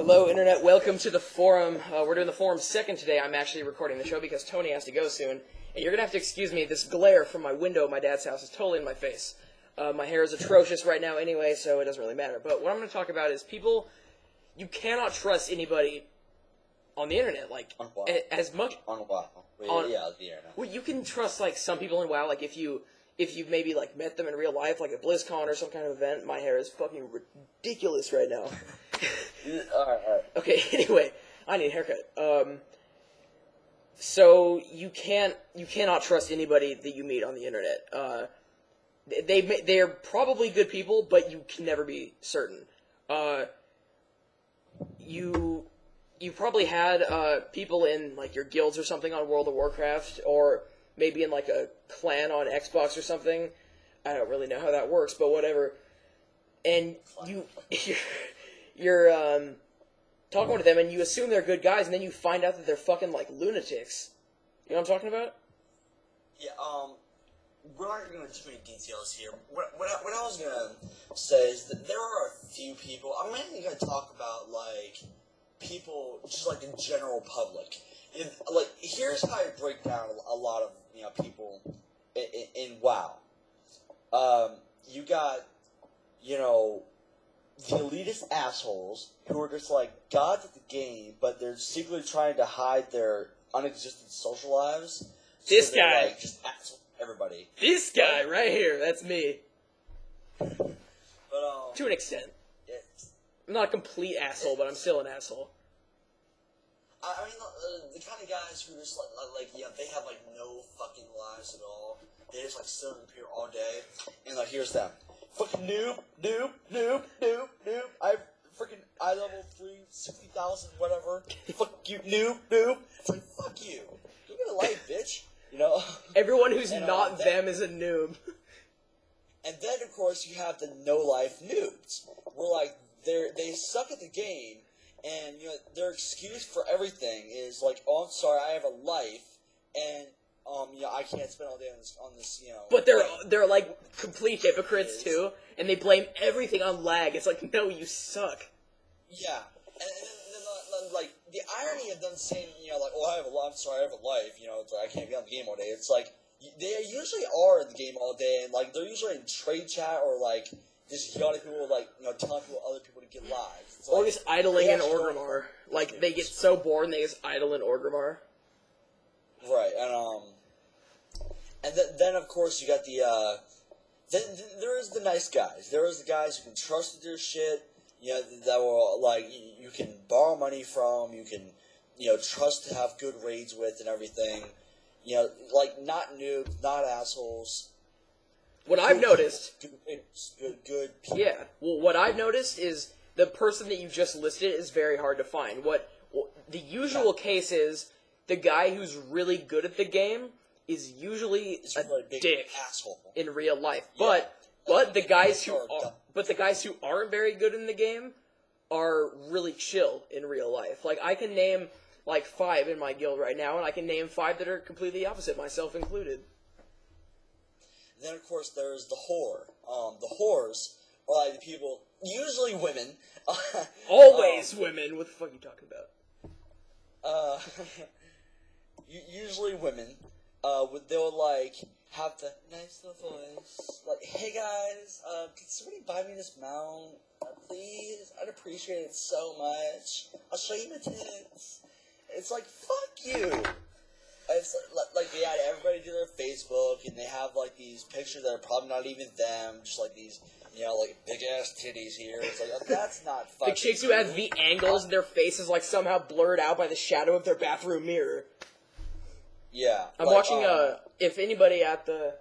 Hello, Internet. Welcome to the forum. We're doing the forum second today. I'm actually recording the show because Tony has to go soon. And you're going to have to excuse me. This glare from my window at my dad's house is totally in my face. My hair is atrocious right now anyway, so it doesn't really matter. But what I'm going to talk about is people... You cannot trust anybody on the Internet. Like, as much... On WoW. Yeah, the Internet. Well, you can trust, like, some people in WoW. Like, if you've maybe, like, met them in real life, like at BlizzCon or some kind of event. My hair is fucking ridiculous right now. Alright. Okay, anyway, I need a haircut. So you cannot trust anybody that you meet on the internet. They're probably good people, but you can never be certain. You probably had people in like your guilds or something on World of Warcraft, or maybe in like a clan on Xbox or something. I don't really know how that works, but whatever. And you're talking to them, and you assume they're good guys, and then you find out that they're fucking, like, lunatics. You know what I'm talking about? Yeah, we're not going to go into too many details here. What I was going to say is that there are a few people, I'm mainly going to talk about, like, people, just, like, the general public. Here's how I break down a lot of, people in WoW. You got, the elitist assholes who are just like gods at the game, but they're secretly trying to hide their unexistent social lives. This guy, like, just asshole everybody. This guy right here, that's me. But to an extent, I'm not a complete asshole, but I'm still an asshole. I mean, the kind of guys who just they have like no fucking lives at all. They just like sit on the computer all day, and like here's them. Fucking noob. I level 360,000, whatever. Fuck you, noob. It's like, fuck you. You get a life, bitch. Everyone who's not them is a noob. And then, of course, you have the no-life noobs. Where, like, they suck at the game, and, their excuse for everything is, like, oh, I'm sorry, I have a life, and... I can't spend all day on this, But they're like complete hypocrites too, and they blame everything on lag. It's like, no, you suck. Yeah, and then, like the irony of them saying, I'm sorry, I have a life. It's like, I can't be on the game all day. It's like they usually are in the game all day, and like they're usually in trade chat or like just yelling at people, like telling people other people to get lives. Or just idling in Orgrimmar. Like they get so bored and they just idle in Orgrimmar. Right, and then of course you got the then there is the nice guys. There is the guys who can trust with their shit. That will like you can borrow money from. You can trust to have good raids with and everything. Like not noobs, not assholes. What I've noticed, good people. Yeah. Well, what I've noticed is the person that you just listed is very hard to find. What the usual case is. The guy who's really good at the game is usually a dick asshole in real life. Yeah. But the guys who aren't very good in the game are really chill in real life. Like I can name like 5 in my guild right now, and I can name 5 that are completely opposite, myself included. And then of course there's the whore. The whores are like the people, usually women. Always women. What the fuck are you talking about? Usually women, they'll like have the nice little voice, like, "Hey guys, can somebody buy me this mount, please? I'd appreciate it so much. I'll show you my tits." It's like, fuck you. It's like they add everybody to their Facebook, and they have like these pictures that are probably not even them, just like these, like big ass titties here. It's like, oh, that's not fucking. The chicks who have the angles in their faces like somehow blurred out by the shadow of their bathroom mirror. Yeah, I'm watching. If anybody at the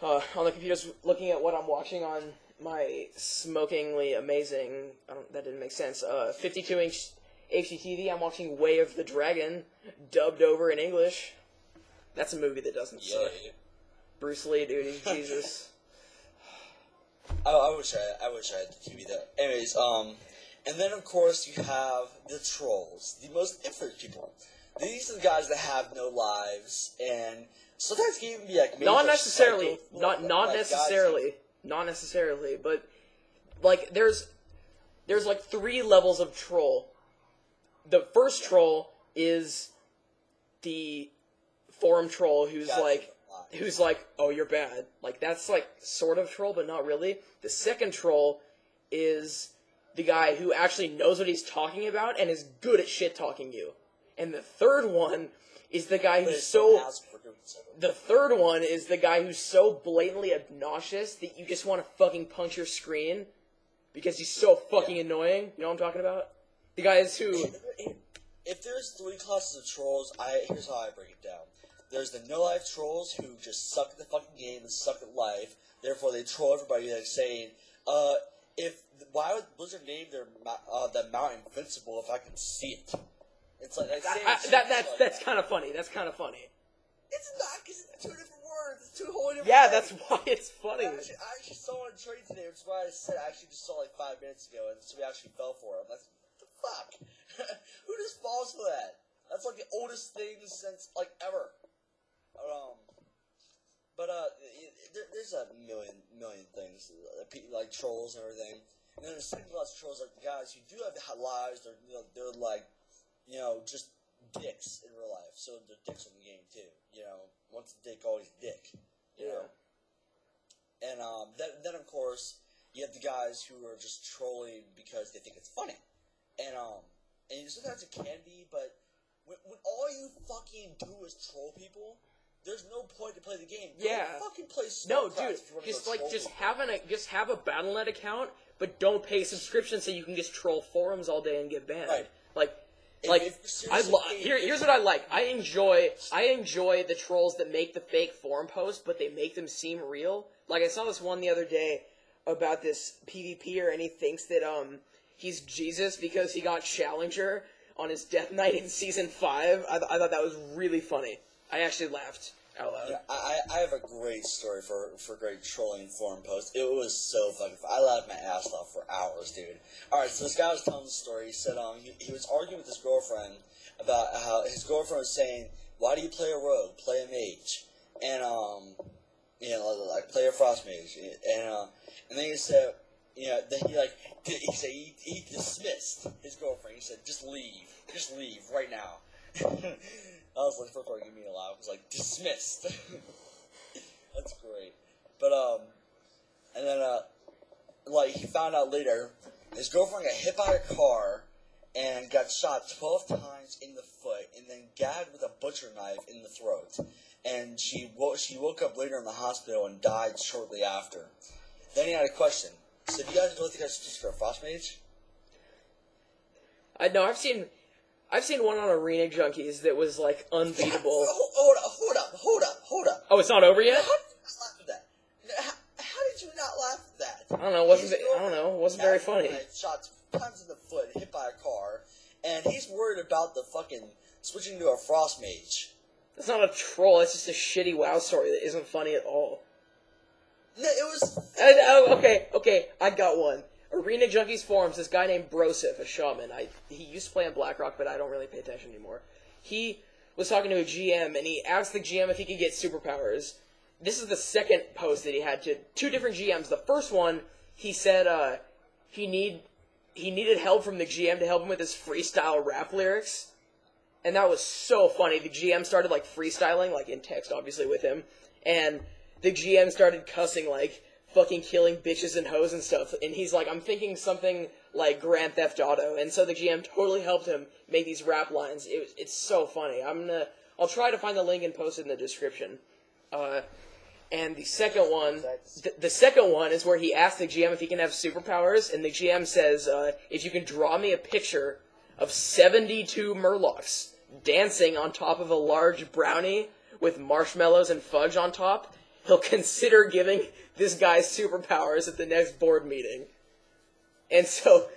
on the computer's looking at what I'm watching on my smokingly amazing, that didn't make sense. 52-inch HDTV. I'm watching Way of the Dragon, dubbed over in English. That's a movie that doesn't suck. Bruce Lee, dude, Jesus. I wish I had the TV there. Anyways, and then of course you have the trolls, the most infamous people. These are the guys that have no lives, and sometimes can even be like not necessarily, not necessarily, but like there's there's like 3 levels of troll. The first troll is the forum troll who's like, oh, you're bad. Like, that's like sort of troll, but not really. The second troll is the guy who actually knows what he's talking about and is good at shit talking you. And the third one is the guy who's so blatantly obnoxious that you just want to fucking punch your screen because he's so fucking annoying. You know what I'm talking about? The guys who... If there's 3 classes of trolls, here's how I break it down. There's the no-life trolls who just suck at the fucking game and suck at life. Therefore, they troll everybody, like saying, why would Blizzard name the mount Invincible if I can see it? It's like that's kind of funny. That's kind of funny. It's not, because it's 2 different words. It's 2 whole different Yeah, words. that's why it's funny. I actually saw it on trade today, which is why I said I actually just saw like 5 minutes ago, and so we actually fell for it. I'm like, what the fuck? Who just falls for that? That's like the oldest thing since like ever. There's a million things like trolls and everything. And then the second class of trolls are the guys who do have lives. They're like, just dicks in real life. So they're dicks in the game too. Once a dick, always dick. You know. And then of course you have the guys who are just trolling because they think it's funny. And sometimes it can be, but when all you fucking do is troll people, there's no point to play the game. Don't fucking play StarCraft. Just have a Battle.net account, but don't pay subscription so you can just troll forums all day and get banned. Right. Here's what I like. I enjoy the trolls that make the fake forum posts, but they make them seem real. Like I saw this one the other day about this PvPer, and he thinks that he's Jesus because he got Challenger on his Death Knight in Season 5. I thought that was really funny. I actually laughed out loud. Yeah, I have a great story for great trolling forum post. It was so fucking fun. I laughed my ass off for hours, dude. Alright, so this guy was telling the story. He said he was arguing with his girlfriend about how his girlfriend was saying, why do you play a rogue? Play a mage. And, like play a frost mage. And then he said, then he dismissed his girlfriend. He said, just leave right now. That was like the first part gave me a laugh. It was like, dismissed. That's great. But, and then, he found out later, his girlfriend got hit by a car and got shot 12 times in the foot and then gagged with a butcher knife in the throat. And she woke up later in the hospital and died shortly after. Then he had a question. So, do you guys know if you guys just for a frost mage? No, I've seen one on Arena Junkies that was, like, unbeatable. Hold up. Oh, it's not over yet? How did you not laugh at that? How did you not laugh at that? I don't know, it wasn't very funny. Shot 2 times in the foot, hit by a car, and he's worried about the fucking switching to a frost mage. That's not a troll, that's just a shitty WoW story that isn't funny at all. No, it was... Okay, I got one. Arena Junkies forums, this guy named Brosif, a shaman. He used to play on Blackrock, but I don't really pay attention anymore. He was talking to a GM, and he asked the GM if he could get superpowers. This is the second post that he had to 2 different GMs. The first one, he said he needed help from the GM to help him with his freestyle rap lyrics. And that was so funny. The GM started, like, freestyling, like, in text, obviously, with him. And the GM started cussing, like, fucking killing bitches and hoes and stuff. And he's like, I'm thinking something like Grand Theft Auto. And so the GM totally helped him make these rap lines. It's so funny. I'll try to find the link and post it in the description. And the second one, the second one is where he asked the GM if he can have superpowers. And the GM says, if you can draw me a picture of 72 Murlocs dancing on top of a large brownie with marshmallows and fudge on top, he'll consider giving this guy superpowers at the next board meeting. And so,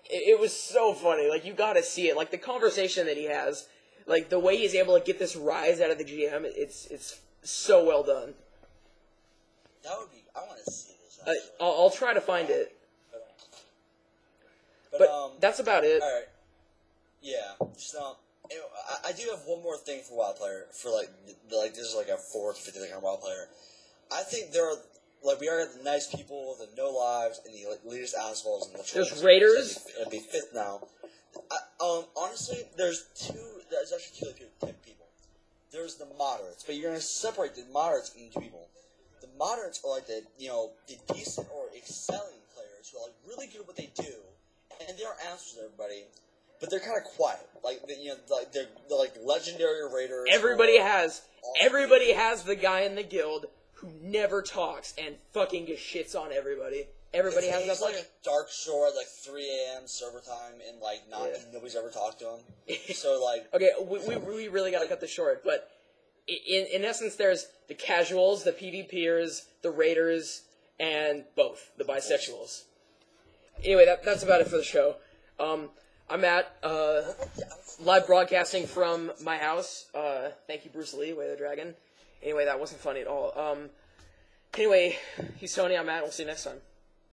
it was so funny. Like, you gotta see it. Like, the conversation that he has, like, the way he's able to get this rise out of the GM, it's so well done. That would be... I want to see this. I'll try to find it. But that's about it. Alright. Yeah. So, I do have one more thing for WoW player. For, this is like a 4 to 50 second WoW player. I think there are... like we are the nice people, the no lives, and the elitist assholes, and the There's raiders. It'd be fifth now. Honestly, there's actually two type of people. There's the moderates, but you're gonna separate the moderates into people. The moderates are like the decent or excelling players who are like really good at what they do, and they are assholes to everybody. But they're kind of quiet, like they're like legendary raiders. Everybody has the guy in the guild who never talks and fucking just shits on everybody. Everybody has that player. Like Dark Shore at like 3 a.m. server time, and like nobody's ever talked to him. So like, okay, we really gotta cut this short. But in essence, there's the casuals, the PvPers, the raiders, and both the bisexuals. Anyway, that's about it for the show. I'm at live broadcasting from my house. Thank you, Bruce Lee, Way of the Dragon. Anyway, that wasn't funny at all. Anyway, he's Tony, I'm Matt, we'll see you next time.